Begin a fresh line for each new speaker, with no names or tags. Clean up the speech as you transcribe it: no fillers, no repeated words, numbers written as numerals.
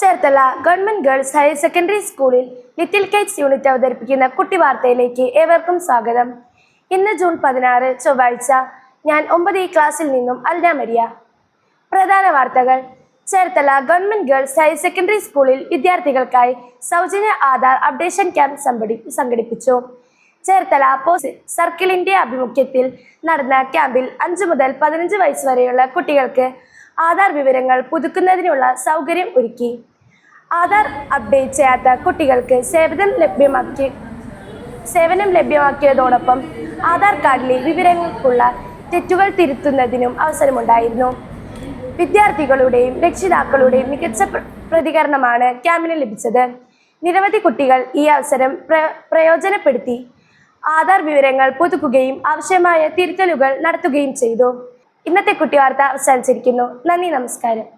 Cherthala government girls higher secondary സ്കൂളിൽ little Kites unit അവതരിപ്പിക്കുന്ന കുട്ടി വാർത്തയിലേക്ക് ഏവർക്കും സ്വാഗതം. ഇന്ന് ജൂൺ 16 ചൊവ്വാഴ്ച. ഞാൻ 9 ക്ലാസ്സിൽ നിന്നും അൽന മരിയ. പ്രധാന വാർത്തകൾ. Cherthala government girls higher secondary സ്കൂളിൽ വിദ്യാർത്ഥികൾക്കായി സൗജന്യ ആധാർ അപ്ഡേഷൻ ക്യാമ്പ് സംഘടിപ്പിച്ചു. ചേർത്തല പോസ്റ്റ് സർക്കിളിന്റെ ആഭിമുഖ്യത്തിൽ നടന്ന ക്യാമ്പിൽ 5 മുതൽ 15 വയസ്സ് വരെയുള്ള കുട്ടികൾക്ക് ആധാർ വിവരങ്ങൾ പുതുക്കുന്നതിനുള്ള സൗകര്യം ഒരുക്കി. ആധാർ അപ്ഡേറ്റ് ചെയ്യാത്ത കുട്ടികൾക്ക് സേവനം ലഭ്യമാക്കിയതോടൊപ്പം ആധാർ കാർഡിലെ വിവരങ്ങൾക്കുള്ള തെറ്റുകൾ തിരുത്തുന്നതിനും അവസരമുണ്ടായിരുന്നു. വിദ്യാർത്ഥികളുടെയും രക്ഷിതാക്കളുടെയും മികച്ച പ്രതികരണമാണ് ക്യാമ്പിന് ലഭിച്ചത്. നിരവധി കുട്ടികൾ ഈ അവസരം പ്രയോജനപ്പെടുത്തി ആധാർ വിവരങ്ങൾ പുതുക്കുകയും ആവശ്യമായ തിരുത്തലുകൾ നടത്തുകയും ചെയ്തു. ഇന്നത്തെ കുട്ടി വാർത്ത അവസാനിച്ചിരിക്കുന്നു. നന്ദി, നമസ്കാരം.